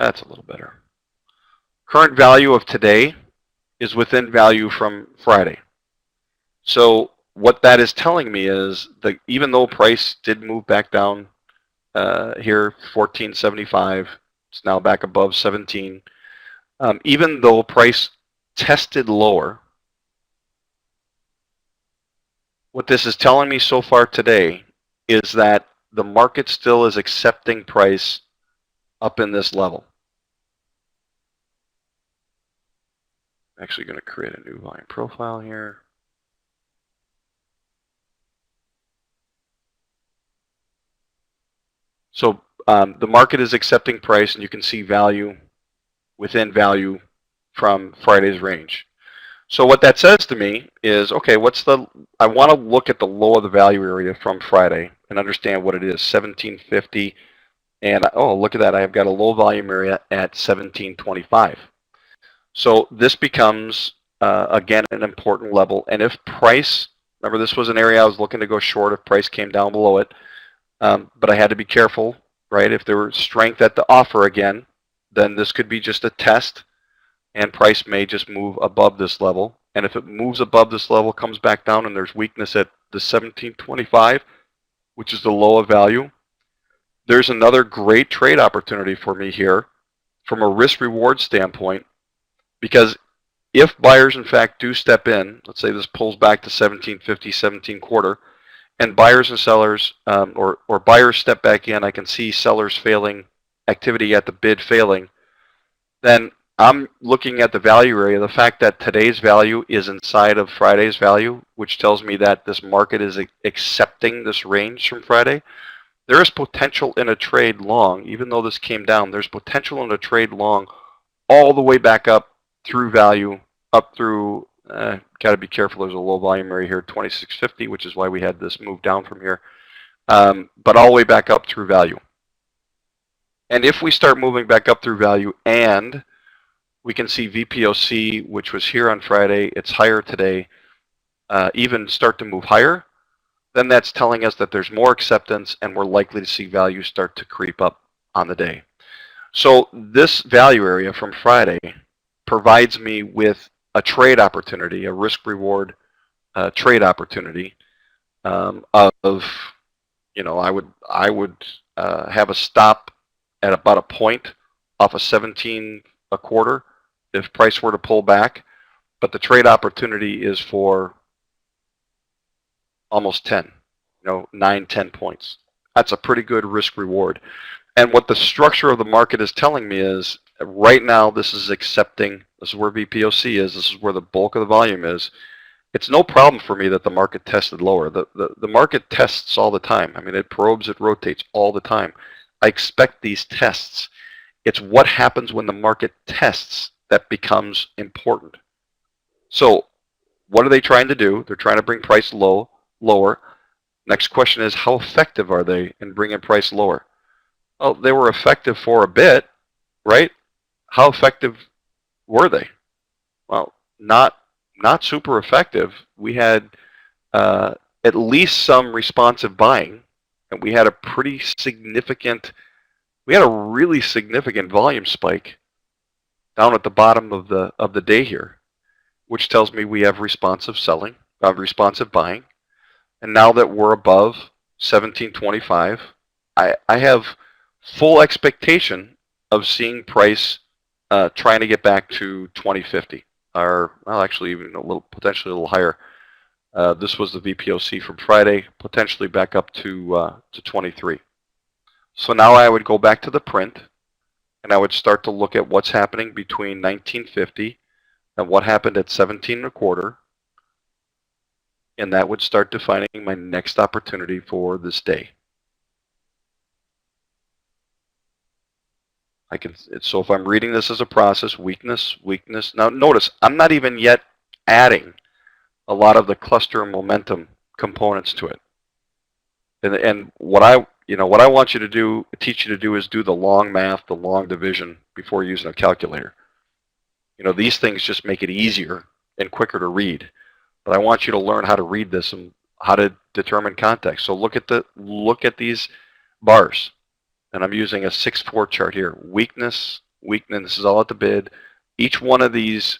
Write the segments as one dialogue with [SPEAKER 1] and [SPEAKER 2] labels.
[SPEAKER 1] That's a little better. Current value of today is within value from Friday. So what that is telling me is that even though price did move back down here, 14.75, it's now back above 17. Even though price tested lower, what this is telling me so far today is that the market still is accepting price up in this level. I'm actually going to create a new volume profile here. So the market is accepting price, and you can see value within value from Friday's range. So what that says to me is, okay, I want to look at the low of the value area from Friday and understand what it is, 1750. And oh, look at that, I've got a low volume area at 1725. So this becomes, again, an important level. And if price, remember this was an area I was looking to go short if price came down below it. But I had to be careful, right? If there was strength at the offer again, then this could be just a test, and price may just move above this level. And if it moves above this level, comes back down, and there's weakness at the 1725, which is the low of value, there's another great trade opportunity for me here from a risk-reward standpoint, because if buyers, in fact, do step in, let's say this pulls back to 1750, 17.25, and buyers and sellers, or buyers step back in, I can see sellers failing, activity at the bid failing, then I'm looking at the value area, the fact that today's value is inside of Friday's value, which tells me that this market is accepting this range from Friday. There is potential in a trade long, even though this came down, there's potential in a trade long all the way back up through value, up through, got to be careful, there's a low volume area here, 2650, which is why we had this move down from here, but all the way back up through value. And if we start moving back up through value, and we can see VPOC, which was here on Friday, it's higher today, even start to move higher, then that's telling us that there's more acceptance and we're likely to see value start to creep up on the day. So this value area from Friday provides me with a trade opportunity, a risk-reward trade opportunity of, you know, I would have a stop at about a point off of 17.25 if price were to pull back, but the trade opportunity is for almost 10, 9, 10 points. That's a pretty good risk reward. And what the structure of the market is telling me is right now this is accepting, this is where VPOC is, this is where the bulk of the volume is. It's no problem for me that the market tested lower. The market tests all the time. I mean, it probes, it rotates all the time. I expect these tests. It's what happens when the market tests that becomes important. So what are they trying to do? They're trying to bring price lower. Next question is, how effective are they in bringing price lower? Well, they were effective for a bit, right? How effective were they? Well, not super effective. We had at least some responsive buying, and we had a pretty significant, we had a really significant volume spike down at the bottom of the day here, which tells me we have responsive selling, responsive buying. And now that we're above 1725, I have full expectation of seeing price trying to get back to 2050, or well, actually even potentially a little higher. This was the VPOC from Friday, potentially back up to 23. So now I would go back to the print, and I would start to look at what's happening between 1950 and what happened at 17.25, and that would start defining my next opportunity for this day. So if I'm reading this as a process, weakness, weakness. Now notice, I'm not even yet adding a lot of the cluster and momentum components to it. And what I want you to do, teach you to do, is do the long math, the long division before using a calculator. These things just make it easier and quicker to read. But I want you to learn how to read this and how to determine context. So look at these bars, and I'm using a 6-4 chart here. Weakness, weakness. This is all at the bid. Each one of these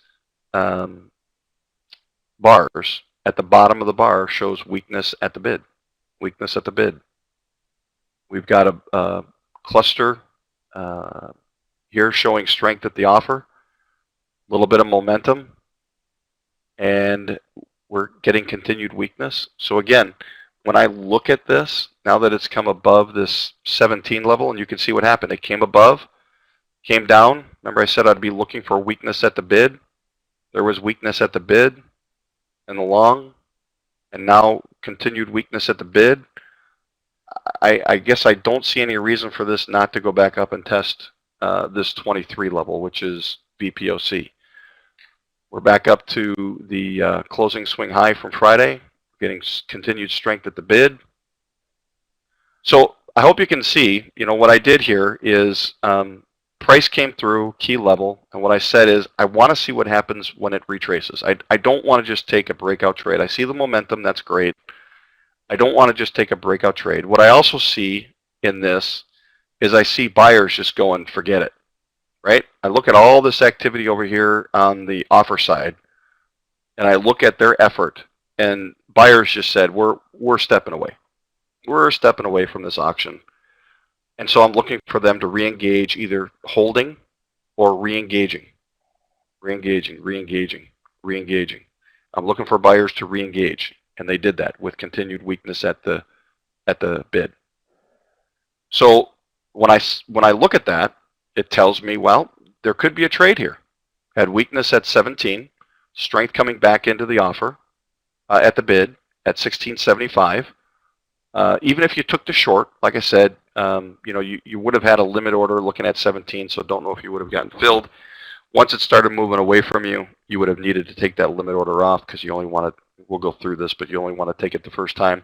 [SPEAKER 1] bars at the bottom of the bar shows weakness at the bid. Weakness at the bid. We've got a cluster here showing strength at the offer, a little bit of momentum, and we're getting continued weakness. So again, when I look at this, now that it's come above this 17 level, and you can see what happened. It came above, came down. Remember I said I'd be looking for weakness at the bid. There was weakness at the bid and the long, and now continued weakness at the bid. I guess I don't see any reason for this not to go back up and test this 23 level, which is BPOC. We're back up to the closing swing high from Friday, getting continued strength at the bid. So I hope you can see, what I did here is price came through, key level, and what I said is I want to see what happens when it retraces. I don't want to just take a breakout trade. I see the momentum, that's great. I don't want to just take a breakout trade. What I also see in this is I see buyers just going, forget it, right? I look at all this activity over here on the offer side, and I look at their effort, and buyers just said, we're stepping away. We're stepping away from this auction. And so I'm looking for them to re-engage, either holding or re-engaging. Re-engaging, re-engaging, re-engaging. I'm looking for buyers to re-engage, and they did that with continued weakness at the bid. So when I look at that, it tells me, well, there could be a trade here. Had weakness at 17, strength coming back into the offer at the bid at 16.75. Even if you took the short, like I said, you would have had a limit order looking at 17, so don't know if you would have gotten filled. Once it started moving away from you, you would have needed to take that limit order off because you only want to, we'll go through this, but you only want to take it the first time.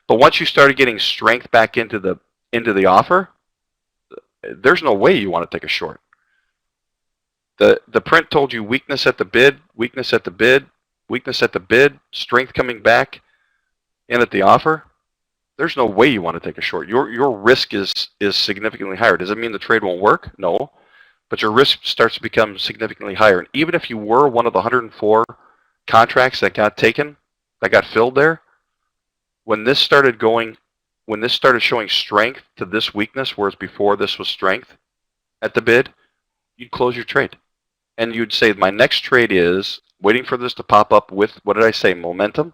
[SPEAKER 1] But once you started getting strength back into the offer, there's no way you want to take a short. The print told you weakness at the bid, weakness at the bid, weakness at the bid, strength coming back in at the offer. There's no way you want to take a short. Your risk is significantly higher. Does it mean the trade won't work? No. But your risk starts to become significantly higher. And even if you were one of the 104 contracts that got taken, that got filled there, when this started showing strength to this weakness, whereas before this was strength at the bid, you'd close your trade. And you'd say, my next trade is waiting for this to pop up with, what did I say, momentum.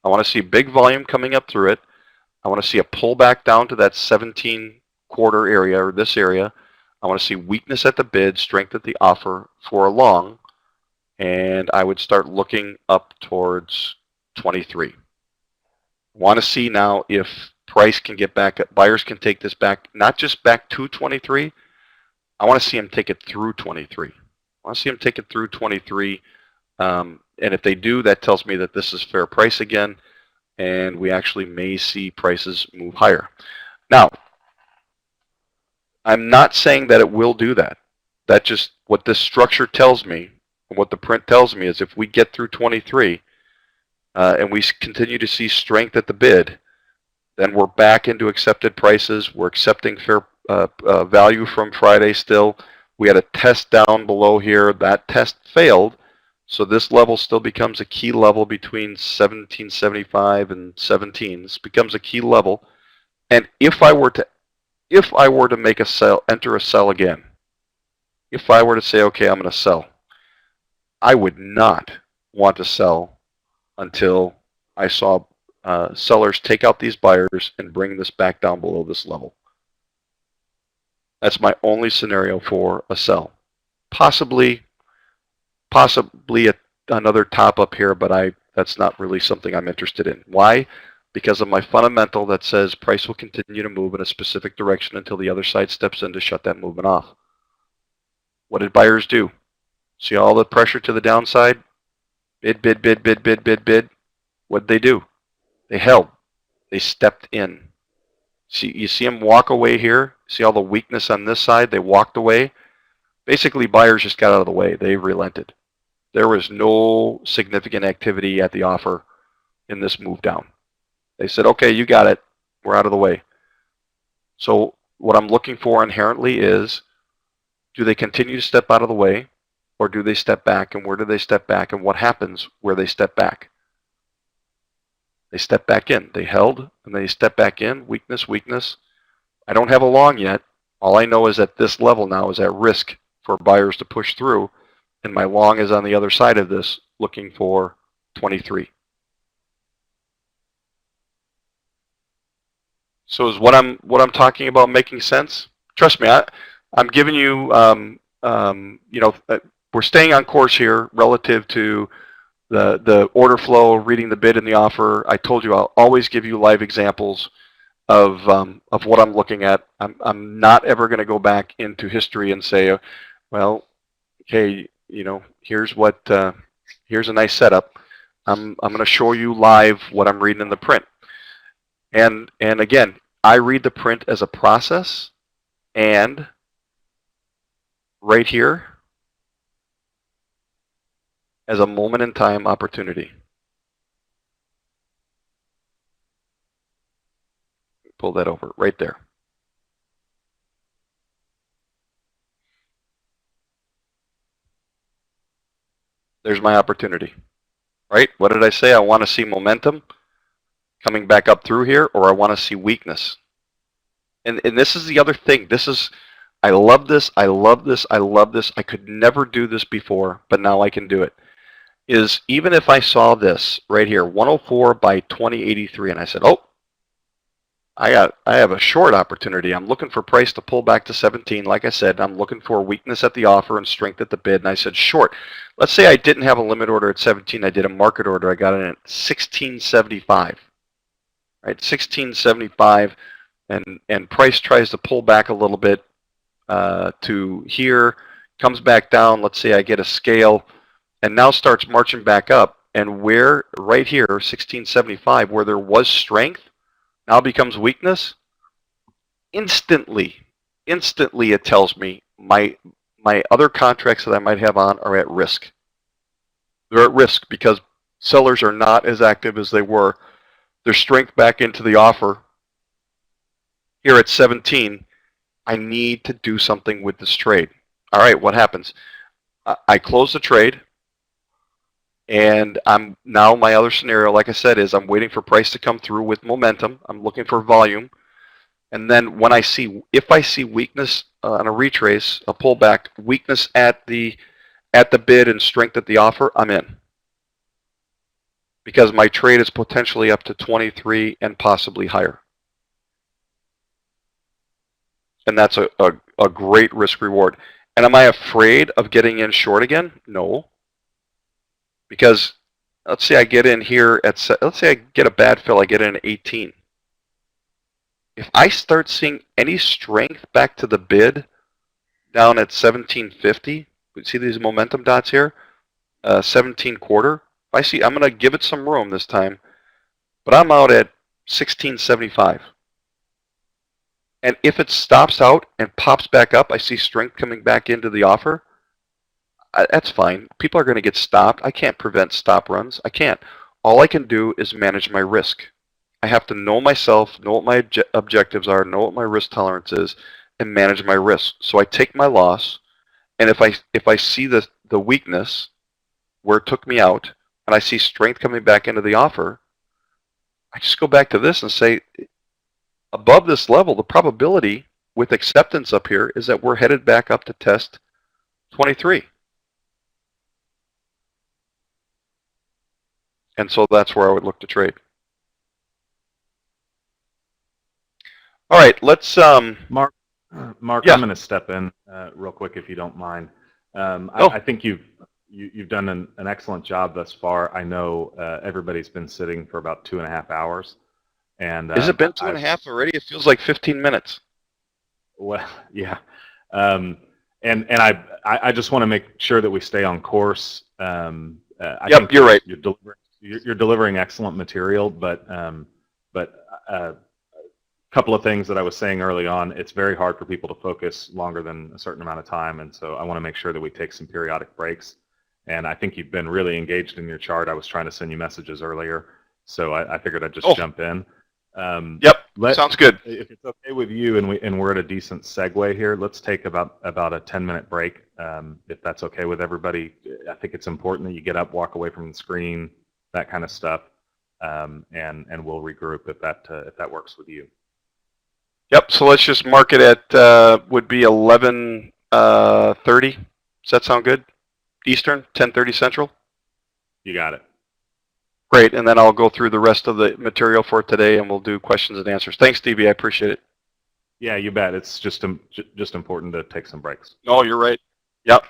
[SPEAKER 1] I want to see big volume coming up through it. I want to see a pullback down to that 17 quarter area, or this area. I want to see weakness at the bid, strength at the offer for a long, and I would start looking up towards 23. Want to see now if price can get back, buyers can take this back, not just back to 23. I want to see them take it through 23. I want to see them take it through 23. And if they do, that tells me that this is fair price again, and we actually may see prices move higher. Now, I'm not saying that it will do that. That just, what this structure tells me, and what the print tells me, is if we get through 23 and we continue to see strength at the bid, then we're back into accepted prices. We're accepting fair value from Friday still. We had a test down below here. That test failed. So this level still becomes a key level between 1775 and 17. This becomes a key level. And if I were to make a sell, enter a sell again, if I were to say, okay, I'm going to sell, I would not want to sell until I saw sellers take out these buyers and bring this back down below this level. That's my only scenario for a sell. Possibly another top up here, but that's not really something I'm interested in. Why? Because of my fundamental that says price will continue to move in a specific direction until the other side steps in to shut that movement off. What did buyers do? See all the pressure to the downside? Bid, bid, bid, bid, bid, bid, bid. What did they do? They held. They stepped in. See, you see them walk away here? See all the weakness on this side? They walked away. Basically, buyers just got out of the way. They relented. There was no significant activity at the offer in this move down. They said, okay, you got it. We're out of the way. So what I'm looking for inherently is, Do they continue to step out of the way, or do they step back, and where do they step back, and what happens where they step back? They step back in. They held, and they step back in. Weakness, weakness. I don't have a long yet. All I know is that this level now is at risk for buyers to push through, and my long is on the other side of this, looking for 23. So is what I'm talking about making sense? Trust me, I'm giving you, we're staying on course here relative to the order flow, reading the bid and the offer. I told you I'll always give you live examples of what I'm looking at. I'm not ever going to go back into history and say, well, okay, here's a nice setup. I'm going to show you live what I'm reading in the print. And again, I read the print as a process, and right here as a moment in time opportunity. Pull that over right there. There's my opportunity, right? What did I say? I want to see momentum coming back up through here, or I want to see weakness. And this is the other thing. I love this. I love this. I love this. I could never do this before, but now I can do it. Is even if I saw this right here, 104 by 2083, and I said, oh, I have a short opportunity. I'm looking for price to pull back to 17. Like I said, I'm looking for weakness at the offer and strength at the bid. And I said short. Let's say I didn't have a limit order at 17. I did a market order. I got it at 1675. Right, 1675, and price tries to pull back a little bit to here, comes back down. Let's say I get a scale, and now starts marching back up. And where right here, 1675, where there was strength, now becomes weakness. Instantly it tells me my other contracts that I might have on are at risk. They're at risk because sellers are not as active as they were. There's strength back into the offer. Here at 17, I need to do something with this trade. All right, what happens? I close the trade, and now my other scenario, like I said, is I'm waiting for price to come through with momentum. I'm looking for volume. And then when if I see weakness on a retrace, a pullback, weakness at the bid and strength at the offer, I'm in. Because my trade is potentially up to 23 and possibly higher. And that's a great risk reward. And am I afraid of getting in short again? No. Because let's say I get in here let's say I get a bad fill, I get in at 18. If I start seeing any strength back to the bid down at 1750, see these momentum dots here? 17 quarter. If I see, I'm going to give it some room this time, but I'm out at 1675. And if it stops out and pops back up, I see strength coming back into the offer. That's fine. People are going to get stopped. I can't prevent stop runs. I can't. All I can do is manage my risk. I have to know myself, know what my objectives are, know what my risk tolerance is, and manage my risk. So I take my loss, and if I see the weakness where it took me out, and I see strength coming back into the offer, I just go back to this and say, above this level, the probability with acceptance up here is that we're headed back up to test 23. And so that's where I would look to trade. All right, let's...
[SPEAKER 2] Mark,
[SPEAKER 1] yeah.
[SPEAKER 2] I'm going to step in real quick if you don't mind. I think you've done an excellent job thus far. I know everybody's been sitting for about 2.5 hours. And
[SPEAKER 1] has it been 2.5 already? It feels like 15 minutes.
[SPEAKER 2] Well, yeah. And I just want to make sure that we stay on course. I think
[SPEAKER 1] you're right.
[SPEAKER 2] You're delivering excellent material, but a couple of things that I was saying early on, it's very hard for people to focus longer than a certain amount of time, and so I want to make sure that we take some periodic breaks. And I think you've been really engaged in your chart. I was trying to send you messages earlier, so I figured I'd just jump in.
[SPEAKER 1] Yep, sounds good.
[SPEAKER 2] If it's okay with you, and we're at a decent segue here, let's take about a 10-minute break, if that's okay with everybody. I think it's important that you get up, walk away from the screen, that kind of stuff, and we'll regroup if that works with you.
[SPEAKER 1] Yep. So let's just mark it at would be 11:30. Does that sound good? Eastern, 10:30 Central.
[SPEAKER 2] You got it.
[SPEAKER 1] Great, and then I'll go through the rest of the material for today, and we'll do questions and answers. Thanks, Stevie. I appreciate it.
[SPEAKER 2] Yeah, you bet. It's just important to take some breaks.
[SPEAKER 1] No, you're right. Yep.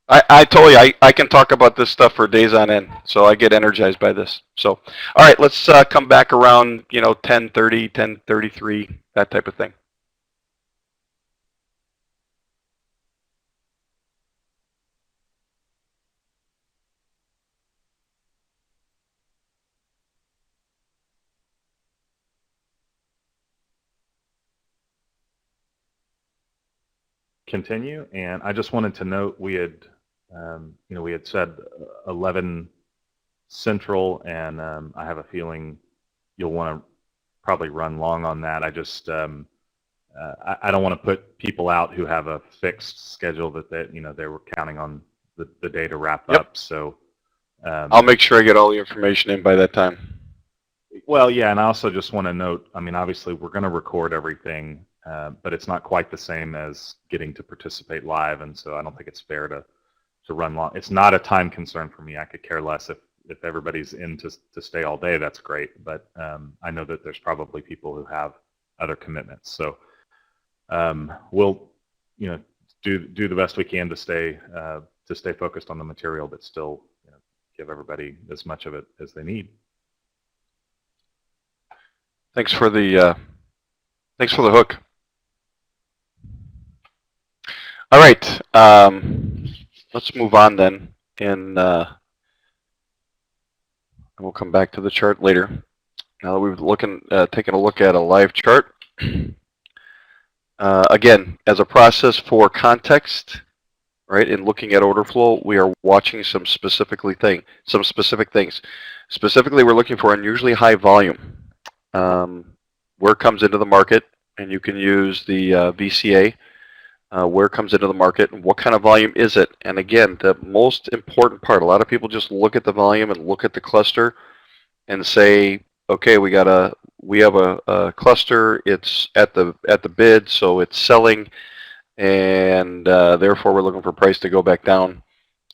[SPEAKER 1] I told you, I can talk about this stuff for days on end, so I get energized by this. So, all right, let's come back around, 10:30, 10:33, that type of thing.
[SPEAKER 2] Continue, and I just wanted to note we had said 11 Central, and I have a feeling you'll want to probably run long on that. I just I don't want to put people out who have a fixed schedule that they were counting on the day to wrap up. So
[SPEAKER 1] I'll make sure I get all the information in by that time.
[SPEAKER 2] Well, yeah, and I also just want to note, I mean, obviously we're going to record everything, but it's not quite the same as getting to participate live, and so I don't think it's fair to run long. It's not a time concern for me. I could care less if everybody's in to stay all day. That's great, but I know that there's probably people who have other commitments. So we'll do the best we can to stay focused on the material, but still give everybody as much of it as they need.
[SPEAKER 1] Thanks for the hook. All right, let's move on then, and we'll come back to the chart later. Now that we've taken a look at a live chart, again, as a process for context, right? In looking at order flow, we are watching some specific things. Specifically, we're looking for unusually high volume. Where it comes into the market, and you can use the VCA, where it comes into the market, and what kind of volume is it. And again, the most important part, a lot of people just look at the volume and look at the cluster and say, okay, we have a cluster, it's at the bid, so it's selling, and therefore we're looking for price to go back down.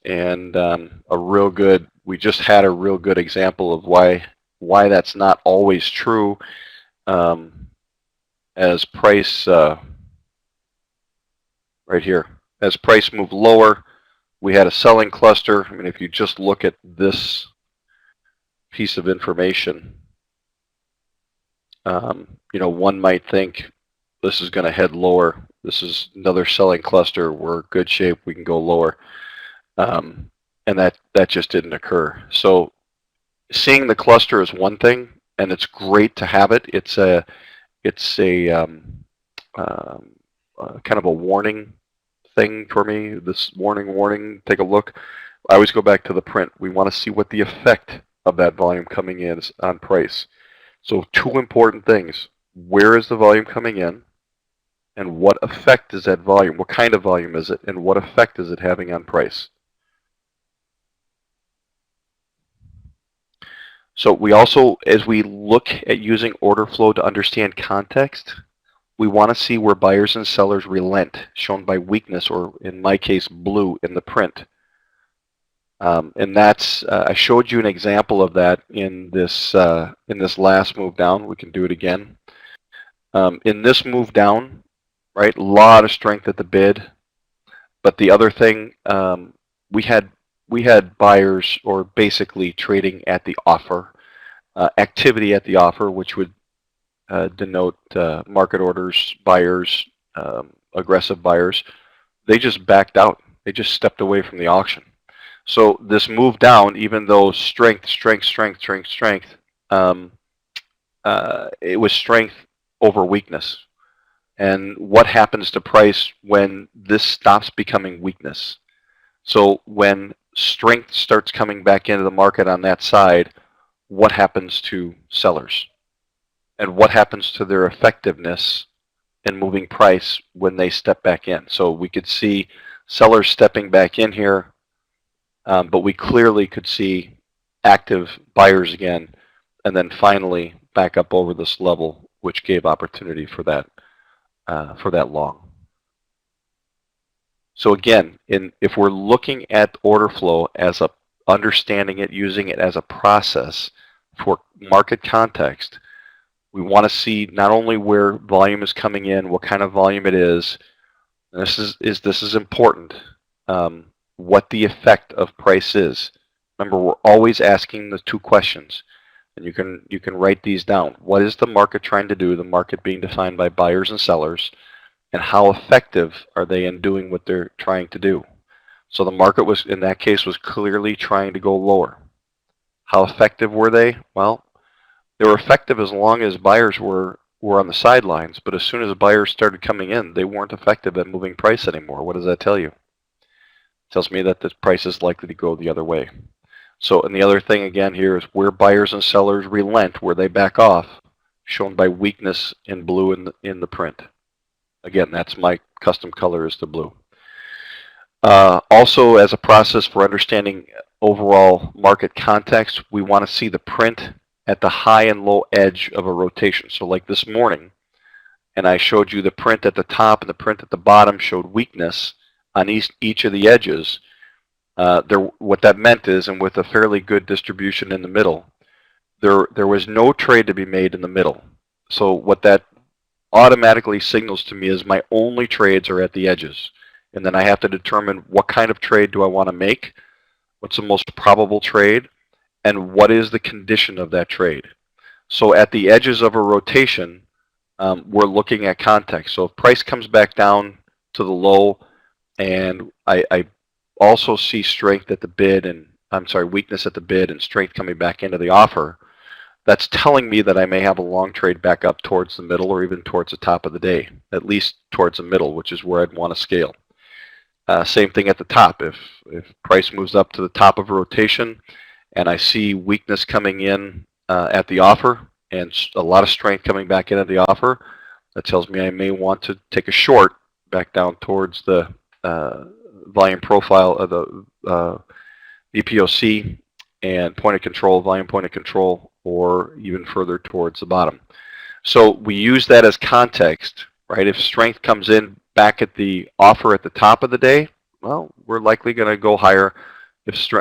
[SPEAKER 1] And we just had a real good example of why that's not always true. As price right here, as price moved lower, we had a selling cluster. I mean, if you just look at this piece of information, one might think this is going to head lower. This is another selling cluster. We're in good shape. We can go lower, and that just didn't occur. So seeing the cluster is one thing, and it's great to have it. It's a kind of a warning thing for me. This warning, take a look. I always go back to the print. We want to see what the effect of that volume coming in is on price. So two important things. Where is the volume coming in? And what effect is that volume? What kind of volume is it? And what effect is it having on price? So we also, as we look at using order flow to understand context, we want to see where buyers and sellers relent, shown by weakness, or in my case, blue in the print. And that's, I showed you an example of that in this last move down. We can do it again. In this move down, right, a lot of strength at the bid. But the other thing, we had buyers, or basically trading at the offer, activity at the offer, which would denote market orders, buyers, aggressive buyers. They just backed out. They just stepped away from the auction. So this move down, even though strength, it was strength over weakness. And what happens to price when this stops becoming weakness? So when strength starts coming back into the market on that side, what happens to sellers? and what happens to their effectiveness in moving price when they step back in. So we could see sellers stepping back in here, but we clearly could see active buyers again, and then finally back up over this level, which gave opportunity for that long. So again, if we're looking at order flow as understanding it, using it as a process for market context, we want to see not only where volume is coming in, what kind of volume it is. This is important. What the effect of price is. Remember, we're always asking the two questions, and you can write these down. What is the market trying to do? The market being defined by buyers and sellers, and how effective are they in doing what they're trying to do? So the market was, in that case, was clearly trying to go lower. How effective were they? Well, they were effective as long as buyers were on the sidelines, but as soon as buyers started coming in, they weren't effective at moving price anymore. What does that tell you? It tells me that the price is likely to go the other way. So, and the other thing again here is where buyers and sellers relent, where they back off, shown by weakness in blue in the print. Again, that's my custom color is the blue. Also, as a process for understanding overall market context, we want to see the print at the high and low edge of a rotation. So like this morning, and I showed you the print at the top and the print at the bottom showed weakness on each of the edges. What that meant is, and with a fairly good distribution in the middle, there was no trade to be made in the middle. So what that automatically signals to me is my only trades are at the edges. And then I have to determine what kind of trade do I want to make, what's the most probable trade, and what is the condition of that trade. So at the edges of a rotation, we're looking at context. So if price comes back down to the low, and I also see strength at the bid, and weakness at the bid and strength coming back into the offer, that's telling me that I may have a long trade back up towards the middle or even towards the top of the day, at least towards the middle, which is where I'd want to scale. Same thing at the top. If price moves up to the top of a rotation and I see weakness coming in at the offer and a lot of strength coming back into the offer, that tells me I may want to take a short back down towards the volume profile of the VPOC and point of control, volume point of control, or even further towards the bottom. So we use that as context, right? If strength comes in back at the offer at the top of the day, well, we're likely going to go higher,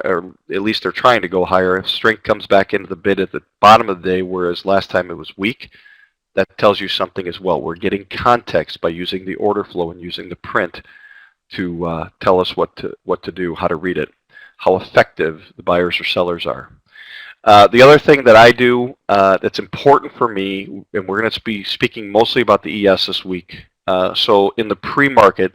[SPEAKER 1] or at least they're trying to go higher. If strength comes back into the bid at the bottom of the day, whereas last time it was weak, that tells you something as well. We're getting context by using the order flow and using the print to tell us what to do, how to read it, how effective the buyers or sellers are. The other thing that I do that's important for me, and we're going to be speaking mostly about the ES this week. So in the pre-market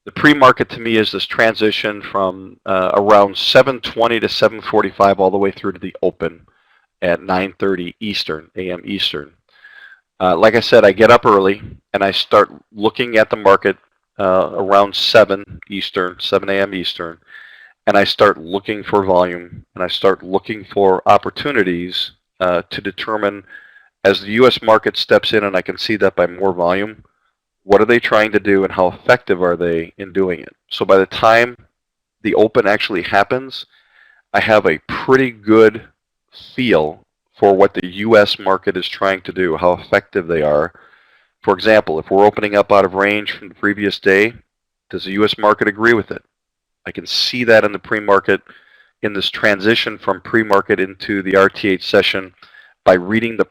[SPEAKER 1] to me is this transition from around 7:20 to 7:45 all the way through to the open at 9:30 a.m. Eastern. Like I said, I get up early and I start looking at the market around 7 a.m. Eastern, and I start looking for volume, and I start looking for opportunities to determine, as the U.S. market steps in, and I can see that by more volume, what are they trying to do and how effective are they in doing it? So by the time the open actually happens, I have a pretty good feel for what the U.S. market is trying to do, how effective they are. For example, if we're opening up out of range from the previous day, does the U.S. market agree with it? I can see that in the pre-market, in this transition from pre-market into the RTH session by reading the